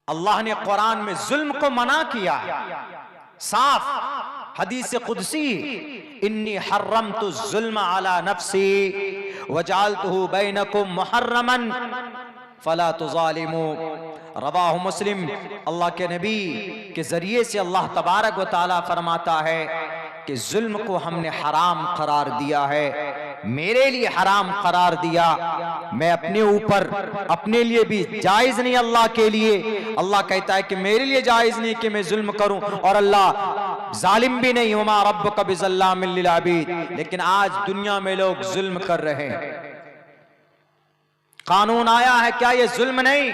अल्लाह ने कुरान में जुल्म को मना किया, साफ हदीस कुदसी, इन्नी हर्रमतु जुल्म अला नफ्सी वजअलतुहु बैनकुम मुहर्रमन फला तुज़ालिमू। रवाहु मुस्लिम। अल्लाह के नबी के जरिए से अल्लाह तबारक व तआला फरमाता है कि जुल्म को हमने हराम करार दिया है, मेरे लिए हराम करार दिया, मैं अपने ऊपर अपने लिए भी जायज नहीं अल्लाह के लिए। अल्लाह कहता है कि मेरे लिए जायज नहीं कि मैं जुल्म करूं, और अल्लाह जालिम भी नहीं, वमा रब्बुका बिज़ल्लामिल लिल अबीद। लेकिन आज दुनिया में लोग जुल्म कर रहे हैं। कानून आया है, क्या ये जुल्म नहीं?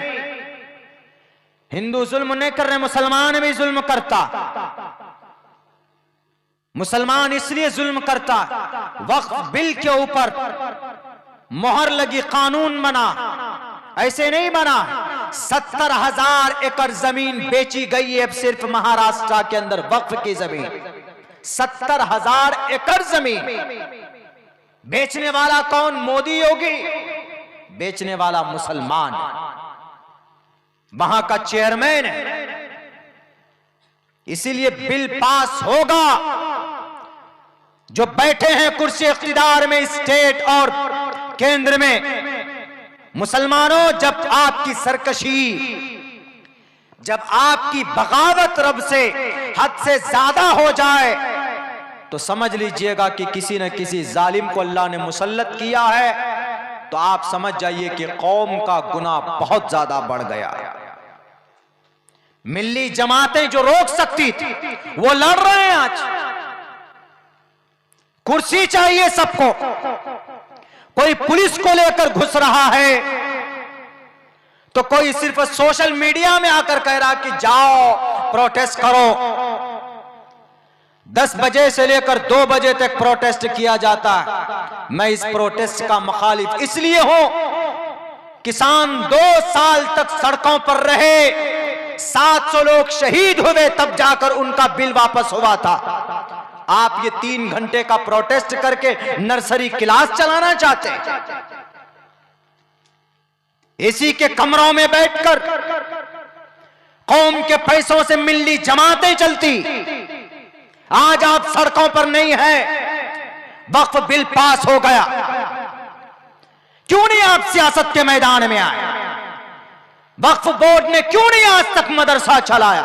हिंदू जुल्म नहीं कर रहे, मुसलमान भी जुल्म करता। मुसलमान इसलिए जुल्म करता, वक्फ बिल के ऊपर मोहर लगी, कानून बना, ऐसे नहीं बना। 70,000 एकड़ जमीन बेची गई है सिर्फ महाराष्ट्र के अंदर, वक्फ की जमीन। 70,000 एकड़ जमीन। बेचने वाला कौन? मोदी योगी। बेचने वाला मुसलमान, वहां का चेयरमैन है। इसीलिए बिल पास होगा। जो बैठे हैं कुर्सी इख्तिदार में, स्टेट और केंद्र में, मुसलमानों, जब आपकी सरकशी, जब आपकी बगावत रब से हद से ज्यादा हो जाए तो समझ लीजिएगा कि किसी न किसी जालिम को अल्लाह ने मुसल्लत किया है। तो आप समझ जाइए कि कौम का गुनाह बहुत ज्यादा बढ़ गया। मिल्ली जमातें जो रोक सकती थी वो लड़ रहे हैं। आज कुर्सी चाहिए सबको, कोई पुलिस को लेकर घुस रहा है तो कोई सिर्फ सोशल मीडिया में आकर कह रहा कि जाओ प्रोटेस्ट करो। 10 बजे से लेकर 2 बजे तक प्रोटेस्ट किया जाता है। मैं इस प्रोटेस्ट का मुखालिफ इसलिए हूं, किसान 2 साल तक सड़कों पर रहे, 700 लोग शहीद हुए, तब जाकर उनका बिल वापस हुआ था। आप ये 3 घंटे का प्रोटेस्ट करके नर्सरी क्लास चलाना चाहते हैं? एसी के कमरों में बैठकर कौम के पैसों से मिल्ली जमातें चलती, आज आप सड़कों पर नहीं है। वक्फ बिल पास हो गया, क्यों नहीं आप सियासत के मैदान में आए? वक्फ बोर्ड ने क्यों नहीं आज तक मदरसा चलाया?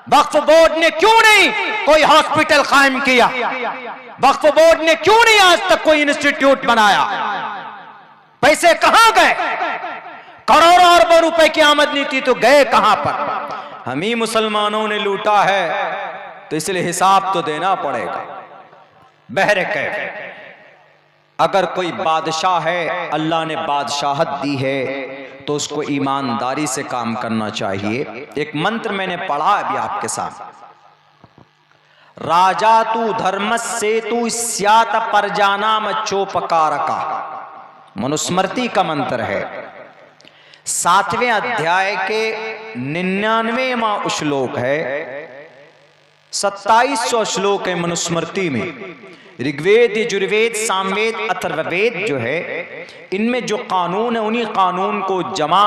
वक्फ बोर्ड ने क्यों नहीं कोई हॉस्पिटल कायम किया? वक्फ बोर्ड ने क्यों नहीं आज तक कोई इंस्टीट्यूट बनाया? पैसे कहां गए? करोड़ों अरबों रुपए की आमदनी थी तो गए कहां पर? हम ही मुसलमानों ने लूटा है, तो इसलिए हिसाब तो देना पड़ेगा। बहरे कैफ, अगर कोई बादशाह है, अल्लाह ने बादशाहत दी है, तो उसको ईमानदारी से काम करना चाहिए। एक मंत्र मैंने पढ़ा अभी आपके साथ, राजा तू धर्मस्से तू स्यात परजानाम चोपकारका, मनुस्मृति का मंत्र है। 7वें अध्याय के 99वां श्लोक है। 2700 श्लोक है मनुस्मृति में। ऋग्वेद, यजुर्वेद, सामवेद, अथर्ववेद जो है, इनमें जो कानून है उन्हीं कानून को जमा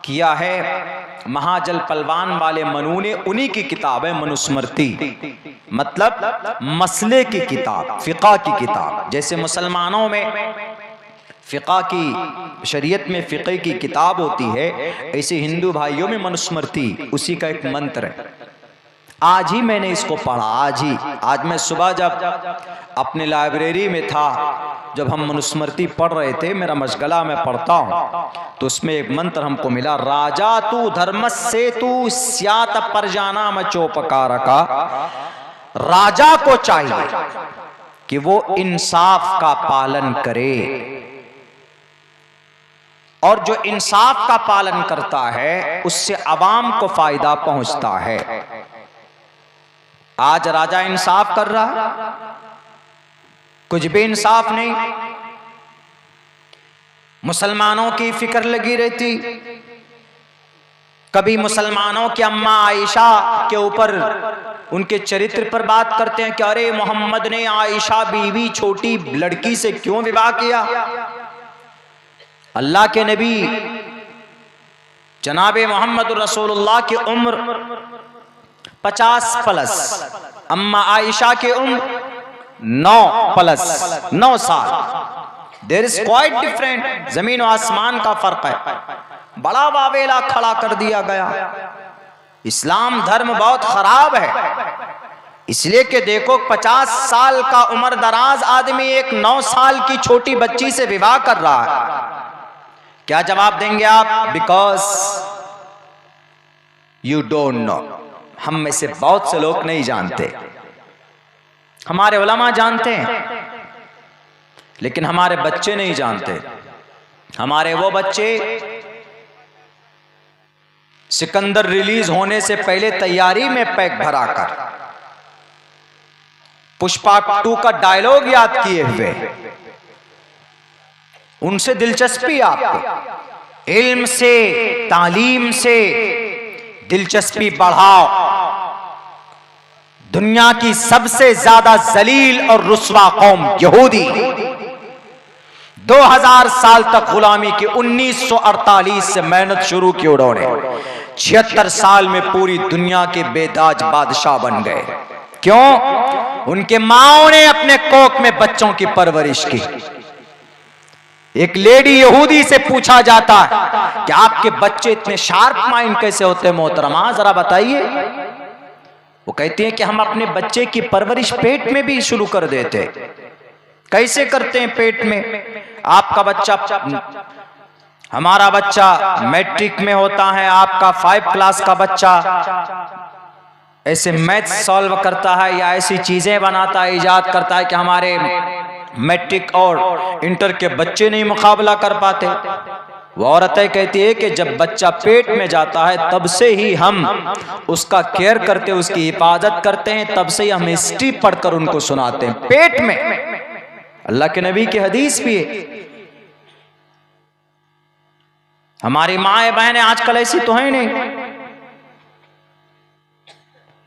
किया है महाजल पलवान वाले मनु ने। उन्हीं की किताब है मनुस्मृति, मतलब मसले की किताब, फिक़ा की किताब। जैसे मुसलमानों में फिक़ा की, शरीयत में फ़िक़े की किताब होती है, ऐसे हिंदू भाइयों में मनुस्मृति उसी का एक मंत्र है। आज ही मैंने इसको पढ़ा, आज मैं सुबह जब अपने लाइब्रेरी में था, जब हम मनुस्मृति पढ़ रहे थे, मेरा मशगला मैं पढ़ता हूँ, तो उसमें एक मंत्र हमको मिला, राजा तू धर्मस्से तू स्यात परजानाम चोपकारका। राजा को चाहिए कि वो इंसाफ का पालन करे, और जो इंसाफ का पालन करता है उससे अवाम को फायदा पहुंचता है। आज राजा इंसाफ कर रहा, कुछ भी इंसाफ नहीं। मुसलमानों की फिक्र लगी रहती। कभी मुसलमानों की अम्मा आयशा के ऊपर, उनके चरित्र पर बात करते हैं कि अरे मोहम्मद ने आयशा बीवी छोटी लड़की से क्यों विवाह किया? अल्लाह के नबी जनाबे मोहम्मद रसूलुल्लाह की उम्र 50+, अम्मा आयशा की उम्र 9+, 9 साल। देयर इज क्वाइट डिफरेंट, जमीन और आसमान का फर्क है। बड़ा वावेला खड़ा कर दिया गया। इस्लाम धर्म बहुत खराब है, इसलिए कि देखो 50 साल का उम्र दराज आदमी एक 9 साल की छोटी बच्ची से विवाह कर रहा है। क्या जवाब देंगे आप? Because you don't know. हम में से बहुत से लोग नहीं जानते, हमारे उलमा जानते हैं लेकिन हमारे बच्चे नहीं जानते। हमारे वो बच्चे सिकंदर रिलीज होने से पहले तैयारी में पैक भरा कर पुष्पा 2 का डायलॉग याद किए हुए। उनसे दिलचस्पी आपको, इल्म से, तालीम से दिलचस्पी बढ़ाओ। दुनिया की सबसे ज्यादा जलील और रुस्वा कौम यहूदी 2000 साल तक गुलामी की 1948 से मेहनत शुरू की उन्होंने। 76 साल में पूरी दुनिया के बेताज बादशाह बन गए। क्यों? उनके माओ ने अपने कोख में बच्चों की परवरिश की। एक लेडी यहूदी से पूछा जाता है कि आपके बच्चे इतने शार्प माइंड कैसे होते हैं मोहतरमा, जरा बताइए। वो कहती है कि हम अपने बच्चे की परवरिश पेट में भी शुरू कर देते। कैसे करते हैं पेट में? आपका बच्चा, हमारा बच्चा मैट्रिक में होता है, आपका 5 क्लास का बच्चा ऐसे मैथ सॉल्व करता है या ऐसी चीजें बनाता है, इजाद करता है कि हमारे मैट्रिक और इंटर के बच्चे नहीं मुकाबला कर पाते। वो औरतें कहती है कि जब बच्चा पेट में जाता है तब से ही हम उसका केयर करते, उसकी हिफाजत करते हैं, तब से ही हम हिस्ट्री पढ़कर उनको सुनाते हैं पेट में। अल्लाह के नबी की हदीस भी है। हमारी माए बहनें आजकल ऐसी तो है नहीं।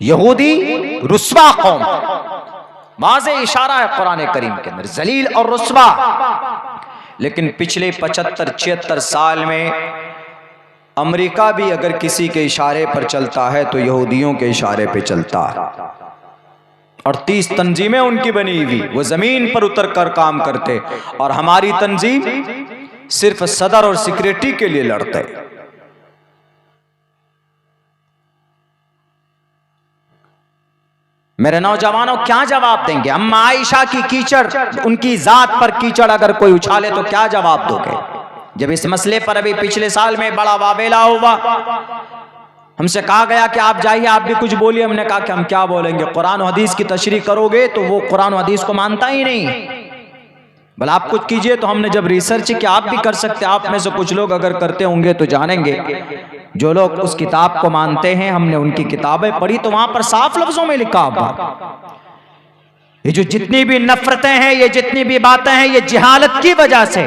यहूदी रुस्वा कौम, वाज़े इशारा है कुरान करीम के अंदर, जलील और रुस्वा। लेकिन पिछले 75-76 साल में अमेरिका भी अगर किसी के इशारे पर चलता है तो यहूदियों के इशारे पे चलता है। और 30 तंजीमें उनकी बनी हुई, वो जमीन पर उतर कर काम करते, और हमारी तंजीम सिर्फ सदर और सिक्योरिटी के लिए लड़ते। मेरे नौजवानों, क्या जवाब देंगे? अम्मा आयशा की कीचड़, उनकी जात पर कीचड़ अगर कोई उछाले तो क्या जवाब दोगे? जब इस मसले पर अभी पिछले साल में बड़ा वावेला हुआ, हमसे कहा गया कि आप जाइए, आप भी कुछ बोलिए। हमने कहा कि हम क्या बोलेंगे? कुरान और हदीस की तशरीह करोगे तो वो कुरान और हदीस को मानता ही नहीं। भला आप कुछ कीजिए। तो हमने जब रिसर्च किया, आप भी कर सकते, आप में से कुछ लोग अगर करते होंगे तो जानेंगे। जो लोग उस किताब को मानते हैं, हमने उनकी किताबें पढ़ी तो वहां पर साफ लफ्जों में लिखा हुआ, ये जो जितनी भी नफरतें हैं, ये जितनी भी बातें हैं, ये जिहालत की वजह से।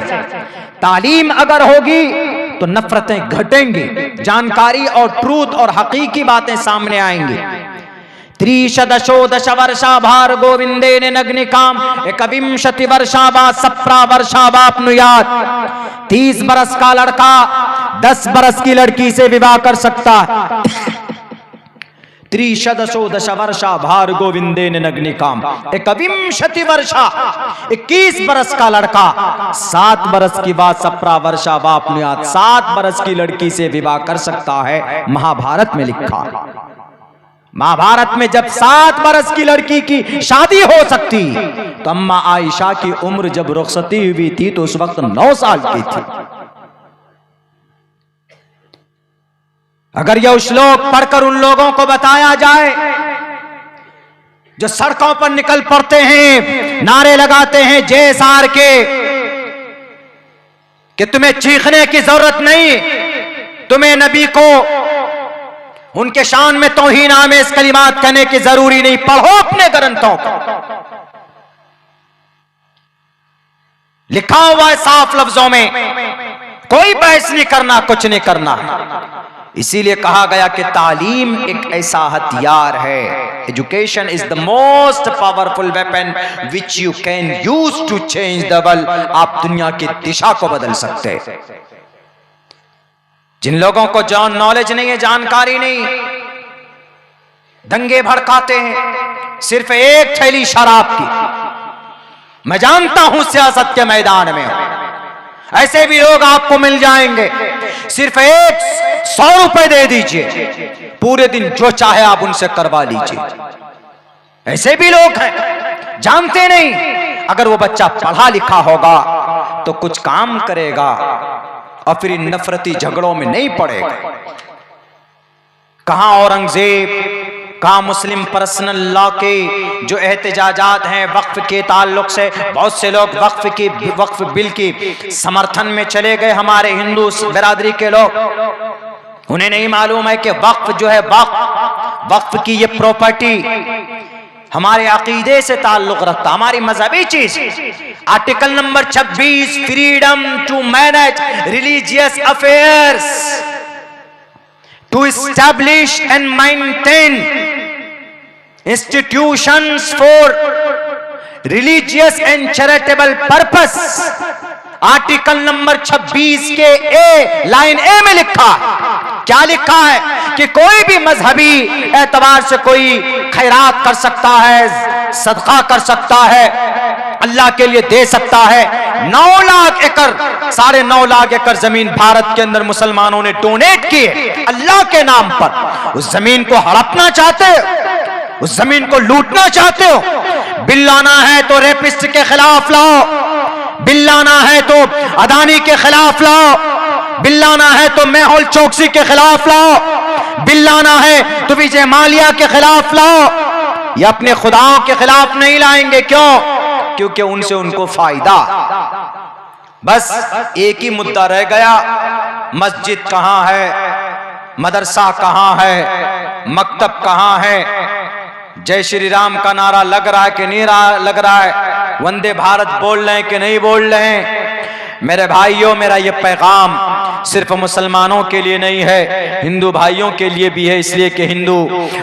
तालीम अगर होगी तो नफरतें घटेंगी, जानकारी और ट्रूथ और हकीकी बातें सामने आएंगी। त्रिशदशो दश वर्षा भार गोविंदे ने नग्निकाम एकविंशति वर्षा बा सप्रा वर्षा बापनुयात। 30 बरस का लड़का 10 बरस की लड़की से विवाह कर सकता है। त्रिशदशो दश वर्षा भार गोविंदे ने नग्निकाम एकविंशति वर्षा, 21 बरस का लड़का 7 बरस की बात सप्रा वर्षा बापनुयात, 7 बरस की लड़की से विवाह कर सकता है। महाभारत में लिखा। महाभारत में जब 7 बरस की लड़की की शादी हो सकती, तो अम्मा आयशा की उम्र जब रुखसती हुई थी तो उस वक्त 9 साल की थी। अगर यह श्लोक पढ़कर उन लोगों को बताया जाए जो सड़कों पर निकल पड़ते हैं, नारे लगाते हैं जय सार के, कि तुम्हें चीखने की जरूरत नहीं, तुम्हें नबी को उनके शान में तौहीन आमेज़ कलिमात कहने की जरूरी नहीं, पढ़ो अपने ग्रंथों को। लिखा हुआ है साफ लफ्जों में, कोई बहस नहीं करना, कुछ नहीं करना है। इसीलिए कहा गया कि तालीम एक ऐसा हथियार है, education is the most powerful weapon which you can use to change the world. आप दुनिया की दिशा को बदल सकते हैं। जिन लोगों को जो नॉलेज नहीं है, जानकारी नहीं, दंगे भड़काते हैं सिर्फ एक थैली शराब की। मैं जानता हूं सियासत के मैदान में ऐसे भी लोग आपको मिल जाएंगे। सिर्फ 100 रुपए दे दीजिए, पूरे दिन जो चाहे आप उनसे करवा लीजिए। ऐसे भी लोग हैं, जानते नहीं। अगर वो बच्चा पढ़ा लिखा होगा तो कुछ काम करेगा और फिर इन नफरती झगड़ों में नहीं पड़ेगा। कहां औरंगजेब, कहां मुस्लिम पर्सनल लॉ के जो एहतजाजात हैं वक्फ के ताल्लुक से। बहुत से लोग वक्फ बिल की समर्थन में चले गए, हमारे हिंदू बिरादरी के लोग। उन्हें नहीं मालूम है कि वक्फ जो है, वक्फ की ये प्रॉपर्टी हमारे अकीदे से ताल्लुक रखता, हमारी मजहबी चीज। Article number 26, freedom to manage religious affairs, to establish and maintain institutions for religious and charitable purpose. Article number 26 के लाइन ए में लिखा, क्या लिखा है कि कोई भी मजहबी एतबार से कोई खैरात कर सकता है, सदका कर सकता है, अल्लाह के लिए दे सकता है। 9 लाख एकड़, 9.5 लाख एकड़ जमीन भारत के अंदर मुसलमानों ने डोनेट की है अल्लाह के नाम पर। उस जमीन को हड़पना चाहते हो, उस जमीन को लूटना चाहते हो। बिल लाना है तो रेपिस्ट के खिलाफ लाओ, बिल लाना है तो अदानी के खिलाफ लाओ, बिल लाना है तो मेहुल चोकसी के खिलाफ लाओ, बिल लाना है तो विजय माल्या के खिलाफ लाओ। ये अपने खुदाओं के खिलाफ नहीं लाएंगे। क्यों? क्योंकि उनसे उनको फायदा। बस एक ही मुद्दा रह गया, मस्जिद कहां है, मदरसा कहां है, मकतब कहां है। जय श्री राम का नारा लग रहा है कि नहीं लग रहा है, वंदे भारत बोल रहे हैं कि नहीं बोल रहे हैं। मेरे भाइयों, मेरा ये पैगाम सिर्फ मुसलमानों के लिए नहीं है, हिंदू भाइयों के लिए भी है। इसलिए कि हिंदू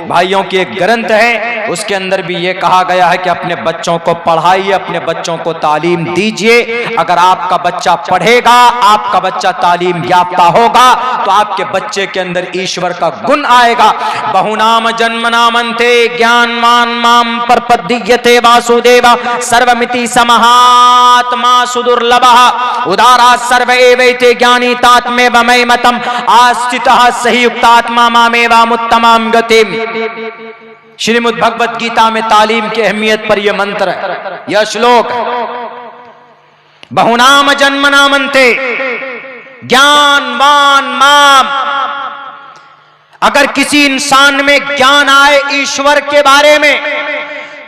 भाइयों की एक ग्रंथ है, उसके अंदर भी ये कहा गया है कि अपने बच्चों को पढ़ाइए, अपने बच्चों को तालीम दीजिए। अगर आपका बच्चा पढ़ेगा, आपका बच्चा तालीम याफ्ता होगा, तो आपके बच्चे के अंदर ईश्वर का गुण आएगा। बहुनाम जन्मनामन्ते ज्ञानमान माम परपद्यते वासुदेवा सर्वमिति समहात्मा सुदुर्लभः उदारा सर्व एवैते ज्ञानी तात्मेव मयि मतम् आस्थितः सही युक्तात्मा मामेवामुत्तमां गतिम्। श्रीमद् भगवत गीता में तालीम की अहमियत पर यह मंत्र है, यह श्लोक है। बहुनाम जन्मनामन्ते ज्ञानवान माम। अगर किसी इंसान में ज्ञान आए ईश्वर के बारे में,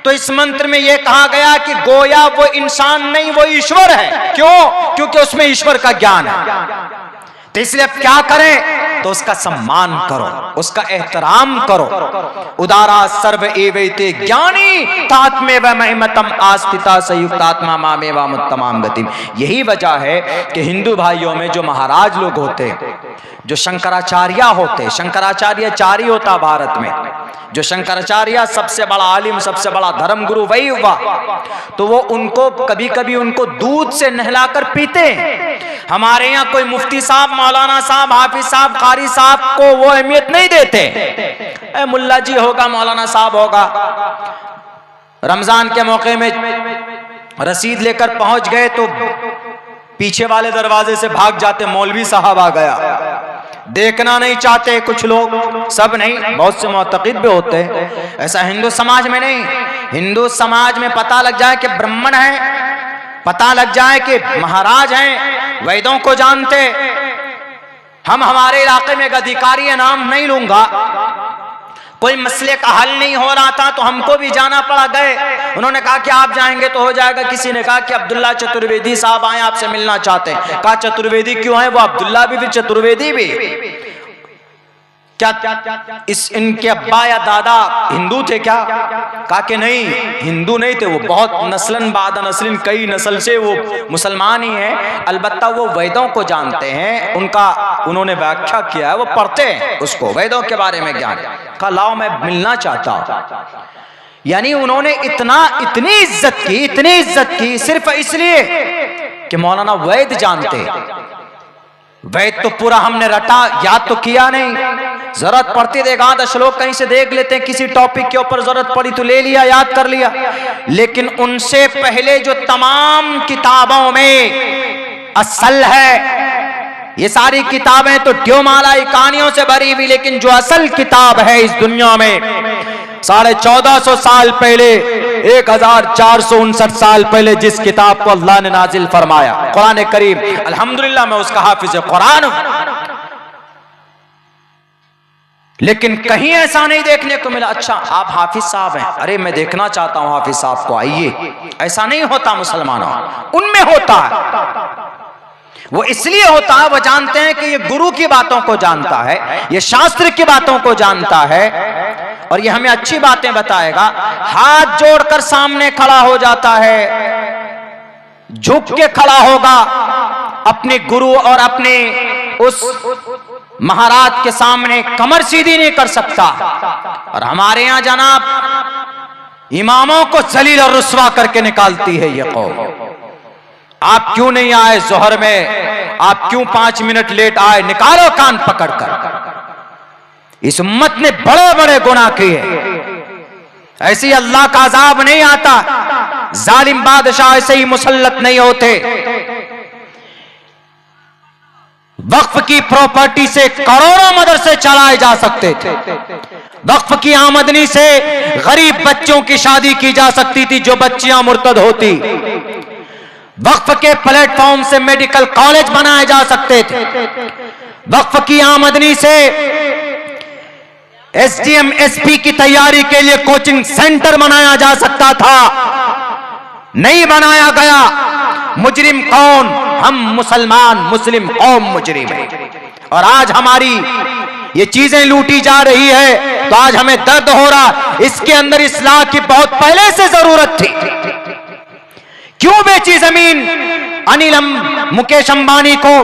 तो इस मंत्र में यह कहा गया कि गोया वो इंसान नहीं, वो ईश्वर है। क्यों? क्योंकि उसमें ईश्वर का ज्ञान है। तो इसलिए अब क्या करें? तो उसका सम्मान करो, उसका एहतराम करो। उदारा सर्व एवैते ज्ञानी तात्मेव महिमतम आस्थिता संयुक्तात्मा मामेवामुत्तमां गतिम्। यही वजह है कि हिंदू भाइयों में जो महाराज लोग होते, जो शंकराचार्य होते, शंकराचार्य 4 ही होता भारत में। जो शंकराचार्य सबसे बड़ा आलिम, सबसे बड़ा धर्मगुरु वही हुआ। तो वो उनको कभी कभी उनको दूध से नहलाकर पीते हैं। हमारे यहाँ कोई मुफ्ती साहब, मौलाना साहब, हाफिज साहब, कारी साहब को वो अहमियत नहीं देते। मुल्ला जी होगा, मौलाना साहब होगा। रमजान के मौके में रसीद लेकर पहुंच गए तो पीछे वाले दरवाजे से भाग जाते, मौलवी साहब आ गया। देखना नहीं चाहते कुछ लोग, सब नहीं, बहुत से मुतक़िद भी होते हैं। ऐसा हिंदू समाज में नहीं। हिंदू समाज में पता लग जाए कि ब्राह्मण है, पता लग जाए कि महाराज हैं, वेदों को जानते। हम हमारे इलाके में एक अधिकारी है, नाम नहीं लूंगा, कोई मसले का हल नहीं हो रहा था तो हमको भी जाना पड़ा। गए, उन्होंने कहा कि आप जाएंगे तो हो जाएगा। किसी ने कहा कि अब्दुल्ला चतुर्वेदी साहब आए, आपसे मिलना चाहते हैं। कहा चतुर्वेदी क्यों है? वो अब्दुल्ला भी चतुर्वेदी भी। क्या इस इनके अब्बा या दादा हिंदू थे क्या? कहा कि नहीं, हिंदू नहीं थे, वो बहुत नस्लन बाद नस्लिन, कई नस्ल से वो मुसलमान ही हैं। अलबत्ता वो वेदों को जानते हैं, उनका उन्होंने व्याख्या किया है, वो पढ़ते हैं उसको, वेदों के बारे में ज्ञान। कहा लाओ, मैं मिलना चाहता हूं। यानी उन्होंने इतनी इज्जत की सिर्फ इसलिए कि मौलाना वैद जानते। वेद तो पूरा हमने रटा याद तो किया नहीं, जरूरत पड़ती देगा आधा श्लोक कहीं से देख लेते हैं, किसी टॉपिक के ऊपर जरूरत पड़ी तो ले लिया, याद कर लिया। लेकिन उनसे पहले जो तमाम किताबों में असल है, ये सारी किताबें तो ड्योमालाई कहानियों से भरी हुई, लेकिन जो असल किताब है इस दुनिया में 1450 साल पहले, 1459 साल पहले जिस किताब को अल्लाह ने नाजिल फरमाया, कुरान करीम, अल्हम्दुलिल्लाह मैं उसका हाफिज कुरान हूं। लेकिन कहीं ऐसा नहीं देखने को मिला, अच्छा आप हाफिज साहब हैं, अरे मैं देखना चाहता हूं हाफिज साहब को, आइए। ऐसा नहीं होता मुसलमानों, उनमें होता है। वो इसलिए होता है, वो जानते हैं कि ये गुरु की बातों को जानता है, ये शास्त्र की बातों को जानता है, और ये हमें अच्छी बातें बताएगा। हाथ जोड़कर सामने खड़ा हो जाता है, झुक के खड़ा होगा अपने गुरु और अपने उस महाराज के सामने, कमर सीधी नहीं कर सकता। और हमारे यहां जनाब इमामों को जलील और रुस्वा करके निकालती है ये कौम। आप क्यों नहीं आए जोहर में, आप क्यों 5 मिनट लेट आए, निकालो कान पकड़कर। इस उम्मत ने बड़े बड़े गुनाह किए, ऐसे ही अल्लाह का अजाब नहीं आता, जालिम बादशाह ऐसे ही मुसल्लत नहीं होते। वक्फ की प्रॉपर्टी से करोड़ों मदरसे चलाए जा सकते थे, वक्फ की आमदनी से गरीब बच्चों की शादी की जा सकती थी जो बच्चियां मुर्तद होती, वक्फ के प्लेटफॉर्म से मेडिकल कॉलेज बनाए जा सकते थे, वक्फ की आमदनी से एसडीएम एसपी की तैयारी के लिए कोचिंग सेंटर बनाया जा सकता था, नहीं बनाया गया। मुजरिम कौन? हम मुसलमान, मुस्लिम कौम मुजरिम है। और आज हमारी ये चीजें लूटी जा रही है तो आज हमें दर्द हो रहा, इसके अंदर इस्लाह की बहुत पहले से जरूरत थी। क्यों बेची जमीन मुकेश अंबानी को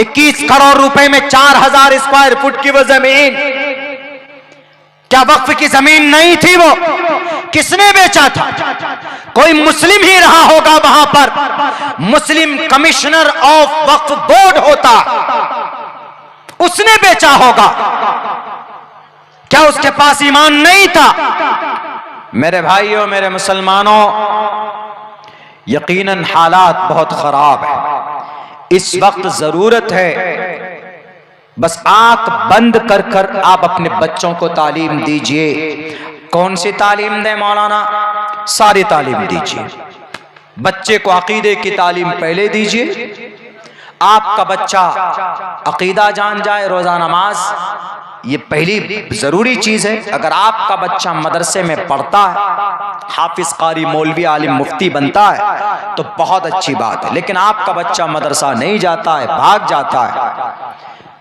21 करोड़ रुपए में 4000 स्क्वायर फुट की वो जमीन? क्या वक्फ की जमीन नहीं थी? वो किसने बेचा था? कोई मुस्लिम ही रहा होगा वहां पर, मुस्लिम कमिश्नर ऑफ वक्फ बोर्ड होता, उसने बेचा होगा। क्या उसके पास ईमान नहीं था? मेरे भाइयों, मेरे मुसलमानों, यकीनन हालात बहुत खराब है। इस वक्त जरूरत है बस आंख बंद कर कर आप अपने बच्चों को तालीम दीजिए। कौन सी तालीम दें मौलाना? सारी तालीम दीजिए। बच्चे को अकीदे की तालीम पहले दीजिए। आपका बच्चा अकीदा जान जाए, रोजा नमाज, ये पहली जरूरी चीज है। अगर आपका बच्चा मदरसे में पढ़ता है, हाफिज कारी मौलवी आलिम मुफ्ती बनता है तो बहुत अच्छी बात है। लेकिन आपका बच्चा मदरसा नहीं जाता है, भाग जाता है,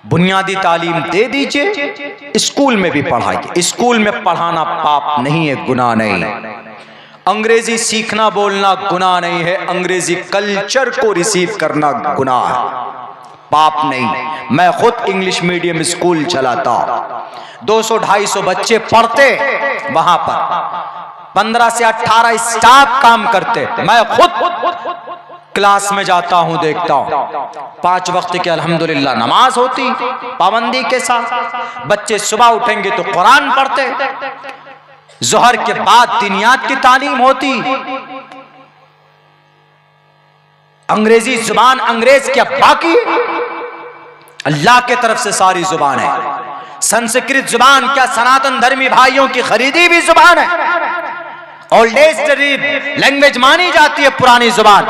बुनियादी तालीम दे दीजिए, स्कूल में भी पढ़ाइए। स्कूल में पढ़ाना पाप नहीं है, गुनाह नहीं है। अंग्रेजी सीखना बोलना गुनाह नहीं है, अंग्रेजी कल्चर को रिसीव करना गुनाह है, पाप नहीं। मैं खुद इंग्लिश मीडियम स्कूल चलाता हूं, 200-250 बच्चे पढ़ते वहां पर, 15 से 18 स्टाफ काम करते। मैं खुद क्लास में जाता हूं, देखता हूं 5 वक्त की अल्हम्दुलिल्लाह नमाज होती पाबंदी के साथ। बच्चे सुबह उठेंगे तो कुरान पढ़ते, जोहर के बाद दीनियात की तालीम होती। अंग्रेजी जुबान अंग्रेज क्या बाकी अल्लाह के तरफ से सारी जुबान है। संस्कृत जुबान क्या सनातन धर्मी भाइयों की खरीदी भी जुबान है। ओल्डेस्ट लैंग्वेज मानी जाती है पुरानी जुबान,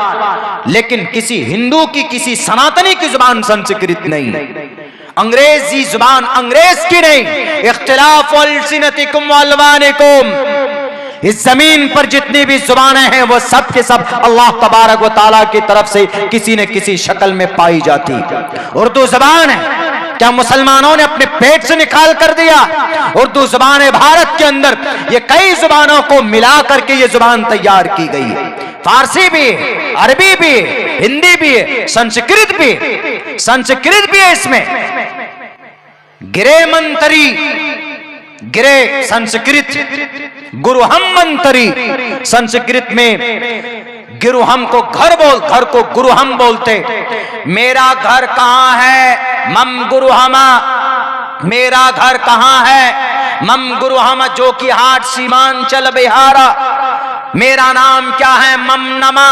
लेकिन किसी हिंदू की, किसी सनातनी की जुबान संस्कृत नहीं। अंग्रेजी जुबान अंग्रेज की नहीं। इख्तिलाफ अल्सिनतिकुम व अलवानिकुम, इस जमीन पर जितनी भी जुबानें हैं वो सब के सब अल्लाह तबारक व तआला की तरफ से किसी न किसी शक्ल में पाई जाती। उर्दू जुबान है, क्या मुसलमानों ने अपने पेट से निकाल कर दिया? उर्दू जुबान है भारत के अंदर, ये कई जुबानों को मिला करके ये जुबान तैयार की गई है। फारसी भी है, अरबी भी है, हिंदी भी है, संस्कृत भी है, संस्कृत भी है। इसमें गिरे मंतरी, गिरे संस्कृत, गुरु हम मंतरी। संस्कृत में गिरुहम को घर को गुरुहम बोलते। मेरा घर कहाँ है मम गुरुहमा, मेरा घर कहाँ है मम गुरुहमा, जो कि हाट सीमांचल बिहारा। मेरा नाम क्या है मम नमा,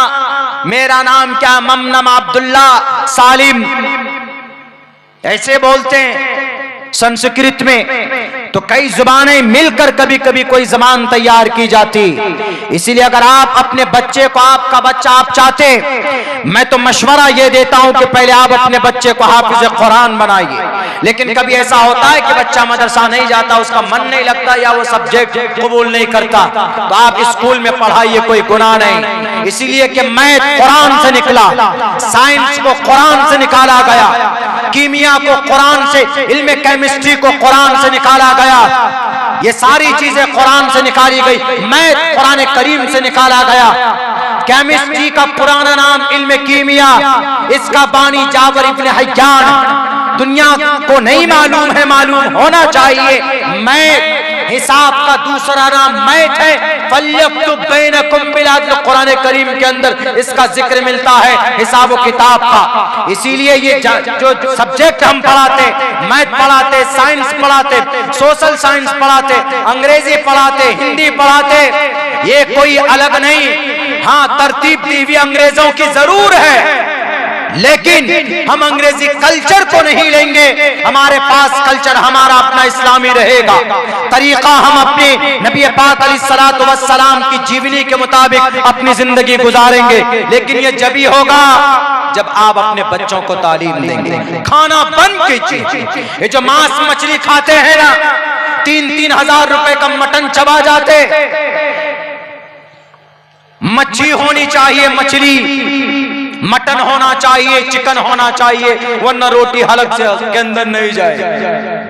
मेरा नाम क्या है मम नमा अब्दुल्ला सालिम, ऐसे बोलते हैं संस्कृत में। तो कई जुबानें मिलकर कभी कभी कोई जबान तैयार की जाती। इसीलिए अगर आप अपने बच्चे को, आपका बच्चा आप चाहते, मैं तो मशवरा ये देता हूं कि पहले आप अपने बच्चे को हाफिज कुरान बनाइए। लेकिन कभी ऐसा होता है कि बच्चा मदरसा नहीं जाता, उसका मन नहीं लगता या वो सब्जेक्ट कबूल नहीं करता, तो आप स्कूल में पढ़ाइए, कोई गुनाह नहीं। इसीलिए कि मैथ कुरान से निकला, साइंस को कुरान से निकाला गया, कीमिया को कुरान से, इल्म केमिस्ट्री को कुरान से निकाला गया, ये सारी चीजें कुरान से निकाली गई। मैथ कुरान करीम से निकाला गया। केमिस्ट्री का पुराना नाम इल्म कीमिया, इसका बानी जाबर इब्न हय्यान। दुनिया को नहीं मालूम है, मालूम होना चाहिए। मैथ हिसाब का दूसरा नाम मैथ है। फल्यक्तुब बैनकुम बिल अदल, कुरान करीम के अंदर इसका जिक्र मिलता है हिसाब किताब का। इसीलिए ये जो सब्जेक्ट हम पढ़ाते, मैथ पढ़ाते, साइंस पढ़ाते, सोशल साइंस पढ़ाते, अंग्रेजी पढ़ाते, हिंदी पढ़ाते, ये कोई अलग नहीं। हाँ, तरतीब दी हुई अंग्रेजों की जरूर है, लेकिन हम अंग्रेजी कल्चर को नहीं लेंगे। हमारे पास कल्चर हमारा अपना इस्लामी रहेगा। तरीका हम अपने नबी पाक अलैहिस्सलातु वस्सलाम की जीवनी के मुताबिक अपनी जिंदगी गुजारेंगे। लेकिन ये जब ही होगा जब आप अपने बच्चों को तालीम देंगे। खाना बंद कीजिए। ये जो मांस मछली खाते हैं ना, 3-3 हजार रुपए का मटन चबा जाते। मच्छी होनी चाहिए, मछली, मटन होना चाहिए, चिकन होना चाहिए, वरना रोटी हलक से के अंदर नहीं जाए।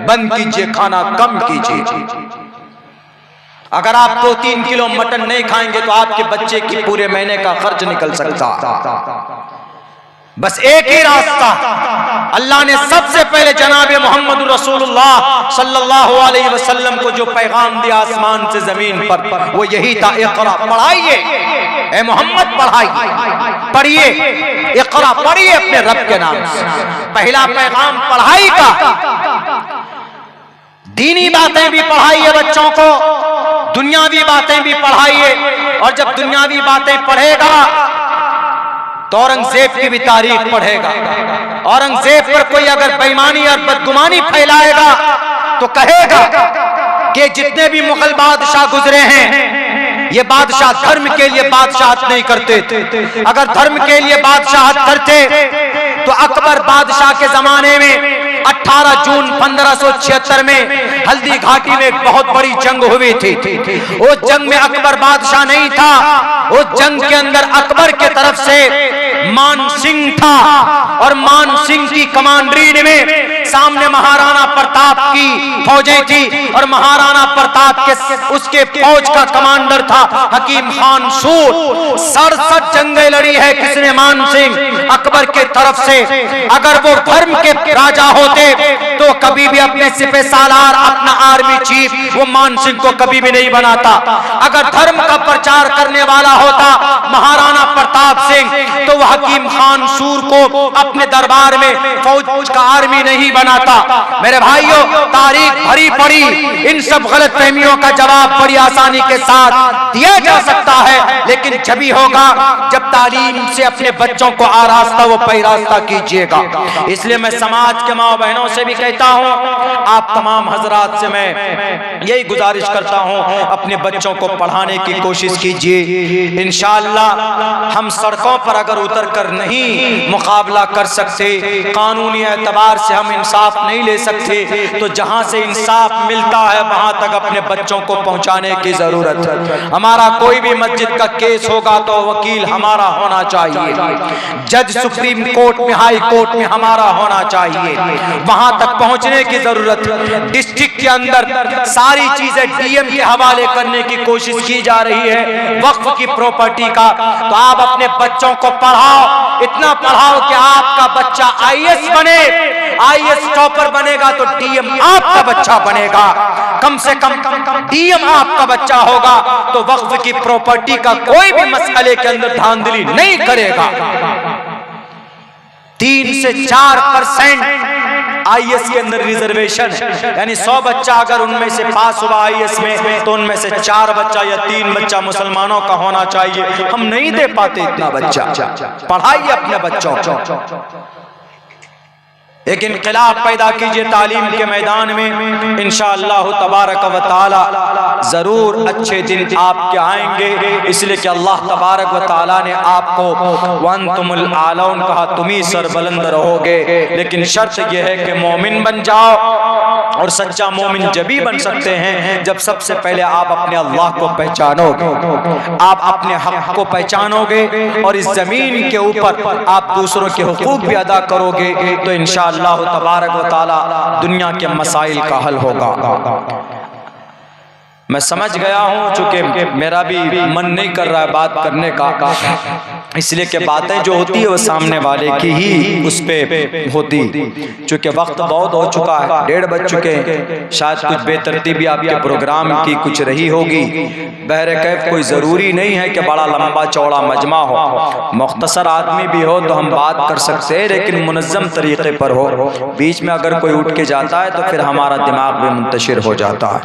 बंद कीजिए, खाना कम कीजिए। अगर आप 2-3 किलो मटन नहीं खाएंगे तो आपके बच्चे की पूरे महीने का खर्च निकल सकता। बस एक ही रास्ता, अल्लाह ने सबसे पहले जनाब मोहम्मद रसूलुल्लाह सल्लल्लाहु अलैहि वसल्लम को जो पैगाम दिया आसमान से जमीन पर, वो यही था, इक़रा, पढ़ाइए ए मोहम्मद, पढ़ाइए, पढ़िए, इक़रा, पढ़िए अपने रब के नाम से। पहला पैगाम पढ़ाई का। दीनी बातें भी पढ़ाइए बच्चों को, दुनियावी बातें भी पढ़ाइए। और जब दुनियावी बातें पढ़ेगा तो औरंगजेब की भी तारीख पढ़ेगा। औरंगजेब पर कोई अगर बेईमानी और बदगुमानी फैलाएगा तो कहेगा कि जितने भी मुगल बादशाह गुजरे हैं, ये बादशाह धर्म के लिए बादशाहत नहीं करते थे। अगर धर्म के लिए बादशाहत करते तो अकबर बादशाह के जमाने में 18 जून 1576 में हल्दी घाटी में एक बहुत बड़ी जंग हुई थी। उस जंग में अकबर बादशाह नहीं था, उस जंग के अंदर अकबर के तरफ से मान सिंह था, और मान सिंह की कमांडरी में सामने महाराणा प्रताप की फौजें थी, और महाराणा प्रताप के उसके फौज का कमांडर था हकीम खान सूर। 67 जंगें लड़ी है किसने? मान सिंह, अकबर के तरफ से। अगर वो धर्म के राजा होते तो कभी भी अपने सिपह सालार, अपना आर्मी चीफ, वो मान सिंह को कभी भी नहीं बनाता। अगर धर्म का प्रचार करने वाला होता महाराणा प्रताप सिंह, तो वह हकीम खान सूर को अपने दरबार में फौज का आर्मी नहीं बनाता। मेरे भाइयों, तारीख भरी पड़ी, इन सब गलत फहमियों का जवाब बड़ी आसानी के साथ दिया जा सकता है, लेकिन जब ही होगा जब तालीम से अपने बच्चों को आरास्ता व पैरास्ता कीजिएगा। इसलिए मैं समाज के माँ बहनों से भी कहता हूँ, आप तमाम हजरात से मैं यही गुजारिश करता हूँ, अपने बच्चों को पढ़ाने की कोशिश कीजिए। इंशाअल्लाह हम सड़कों पर अगर उतर कर नहीं मुकाबला कर सकते, कानूनी एतबार से हम इंसाफ नहीं ले सकते, तो जहाँ से इंसाफ मिलता है वहाँ तक अपने बच्चों को पहुँचाने की जरूरत है। हमारा कोई भी मस्जिद का केस होगा तो वकील हमारा होना चाहिए, जज सुप्रीम कोर्ट में, हाई कोर्ट में हमारा होना चाहिए, वहां तक पहुंचने की जरूरत है। डिस्ट्रिक्ट के अंदर सारी चीजें डीएम के हवाले करने की कोशिश की जा रही है वक्फ की प्रॉपर्टी का, तो आप अपने बच्चों को पढ़ाओ, इतना पढ़ाओ कि आपका बच्चा आईएएस बने। आईएएस टॉपर बनेगा तो डीएम आपका बच्चा बनेगा। कम से कम डीएम आपका बच्चा होगा तो वक्फ की प्रॉपर्टी का कोई भी मसले के अंदर धांधली नहीं करेगा। 3 से 4% आईएएस के अंदर रिजर्वेशन है, यानी 100 बच्चा अगर उनमें से पास हुआ आईएएस में तो उनमें से 4 बच्चा या 3 बच्चा मुसलमानों का होना चाहिए। हम नहीं दे पाते इतना बच्चा। पढ़ाइए अपने बच्चों को, एक इनकलाब पैदा कीजिए तालीम के मैदान में। इंशाअल्लाह तबारक व तआला जरूर अच्छे दिन आपके आएंगे, इसलिए कि अल्लाह तबारक व तआला ने आपको वअंतुमुल आलौन कहा, तुम ही सरबुलंद रहोगे। लेकिन शर्त यह है कि मोमिन बन जाओ, और सच्चा मोमिन जभी बन सकते हैं जब सबसे पहले आप अपने अल्लाह को पहचानोगे, आप अपने हक को पहचानोगे, और इस जमीन के ऊपर आप दूसरों के हुकूक भी अदा करोगे तो इंशाअल्लाह अल्लाह तबारक व तआला दुनिया के मसाइल का हल होगा। मैं समझ गया हूँ, चूंकि मेरा भी मन नहीं कर रहा है बात करने का, इसलिए कि बातें जो होती है वो सामने वाले की ही उस पे होती। चूंकि वक्त बहुत हो चुका है, 1:30 बज चुके हैं, शायद कुछ बेतरतीबी आपके प्रोग्राम की कुछ रही होगी। बहरे कैफ कोई ज़रूरी नहीं है कि बड़ा लंबा चौड़ा मजमा हो, मुख्तसर आदमी भी हो तो हम बात कर सकते हैं, लेकिन मुनज़्ज़म तरीके पर हो। बीच में अगर कोई उठ के जाता है तो फिर हमारा दिमाग भी मुंतशिर हो जाता है।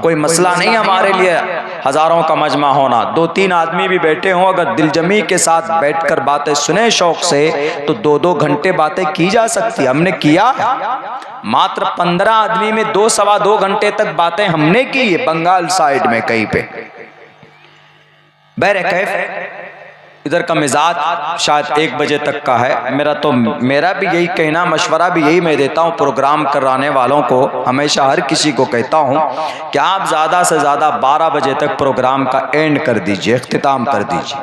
कोई मसला नहीं हमारे लिए हजारों का मजमा होना, 2-3 आदमी भी बैठे हों, अगर दिलजमी के साथ बैठकर बातें सुने शौक से तो 2-2 घंटे बातें की जा सकती। हमने किया मात्र 15 आदमी में 2-2.25 घंटे तक बातें हमने की है, बंगाल साइड में कहीं पे। बहरे कैफ इधर का मिजाज शायद 1 बजे तक का है। मेरा भी यही कहना, मशवरा भी यही मैं देता हूँ प्रोग्राम कराने वालों को, हमेशा हर किसी को कहता हूँ कि आप ज़्यादा से ज़्यादा 12 बजे तक प्रोग्राम का एंड कर दीजिए, इख्तिताम कर दीजिए।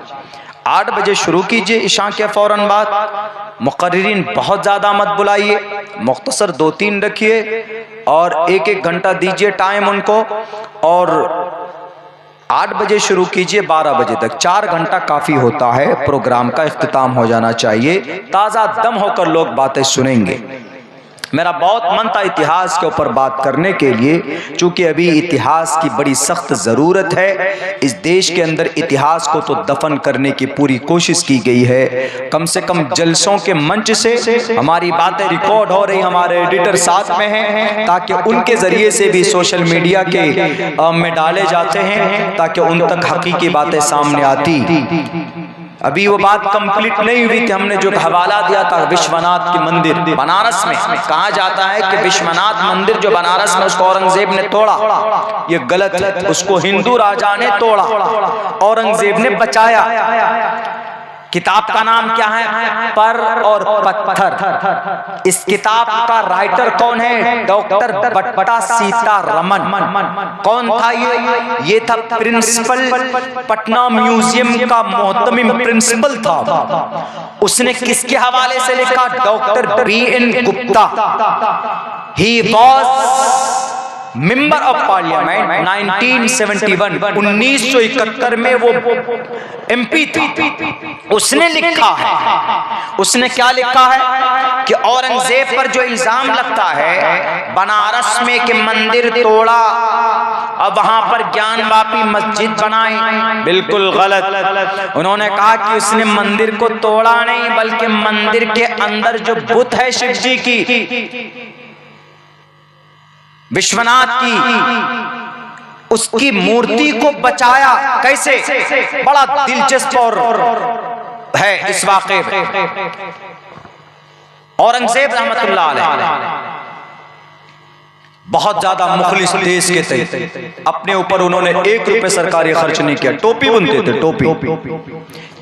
8 बजे शुरू कीजिए ईशा के फ़ौरन बाद। मुक़र्रिरीन बहुत ज़्यादा मत बुलाइए, मुख्तसर 2-3 रखिए और 1-1 घंटा दीजिए टाइम उनको। और 8 बजे शुरू कीजिए, 12 बजे तक 4 घंटा काफ़ी होता है, प्रोग्राम का इख्तिताम हो जाना चाहिए। ताज़ा दम होकर लोग बातें सुनेंगे। मेरा बहुत मन था इतिहास के ऊपर बात करने के लिए, चूँकि अभी इतिहास की बड़ी सख्त ज़रूरत है। इस देश के अंदर इतिहास को तो दफन करने की पूरी कोशिश की गई है। कम से कम जलसों के मंच से हमारी बातें रिकॉर्ड हो रही, हमारे एडिटर साथ में हैं, ताकि उनके ज़रिए से भी सोशल मीडिया के में डाले जाते हैं, ताकि उन तक हकीकी बातें सामने आती। अभी वो बात कंप्लीट नहीं हुई थी। हमने जो हवाला दिया था विश्वनाथ के मंदिर बनारस में, कहा जाता है कि विश्वनाथ मंदिर जो बनारस में, उसको औरंगजेब ने तोड़ा। ये गलत है, उसको हिंदू राजा ने तोड़ा, औरंगजेब ने बचाया। किताब का नाम क्या है? पर और पत्थर। इस किताब का राइटर कौन है? डॉक्टर बट्टा सीतारमन। कौन था ये था प्रिंसिपल, पटना म्यूजियम का मोहतमिम प्रिंसिपल था। उसने किसके हवाले से लिखा? Doctor BN Gupta. He was member of parliament 1971, 1971 में वो MP था। उसने लिखा है, उसने क्या लिखा है कि औरंगजेब पर जो इल्जाम लगता है बनारस में कि मंदिर तोड़ा और वहां पर ज्ञानवापी मस्जिद बनाई, बिल्कुल गलत। उन्होंने कहा कि उसने मंदिर को तोड़ा नहीं, बल्कि मंदिर के अंदर जो बुत है शिव जी की, विश्वनाथ की, उसकी मूर्ति को बचाया। कैसे? बड़ा दिलचस्प और है इस वाक़े में। औरंगजेब रहमतुल्लाह अलैह बहुत ज्यादा मुखलिस देश के थे। अपने ऊपर उन्होंने 1 रुपए सरकारी खर्च नहीं किया। टोपी बुनते थे, टोपी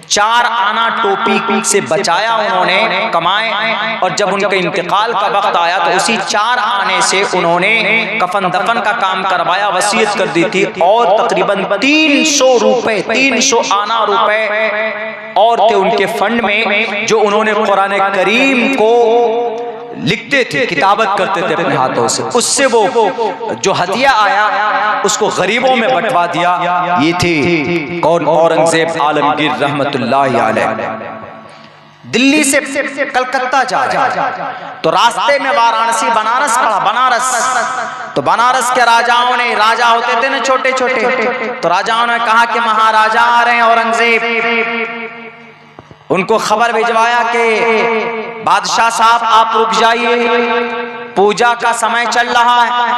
4 आना टोपी से बचाया उन्होंने, कमाए। और जब उनके इंतकाल का वक्त आया तो उसी 4 आने से उन्होंने कफन दफन का काम करवाया, वसीयत कर दी थी। और तकरीबन 300 रुपए, 300 आना रुपए और थे उनके फंड में, जो उन्होंने कुरान करीम को लिखते थे, किताबत करते थे अपने हाथों से। उससे वो जो हदिया आया उसको गरीबों में बंटवा दिया। ये थे कौन? औरंगजेब आलमगीर रहमतुल्लाह अलैह। दिल्ली से कलकत्ता जा रहे, तो रास्ते में वाराणसी बनारस पड़ा। बनारस, तो बनारस के राजाओं ने, राजा होते थे ना छोटे छोटे, तो राजाओं ने कहा कि महाराजा आ रहे हैं औरंगजेब। उनको खबर भिजवाया कि बादशाह साहब आप रुक जाइए, पूजा का समय चल रहा है।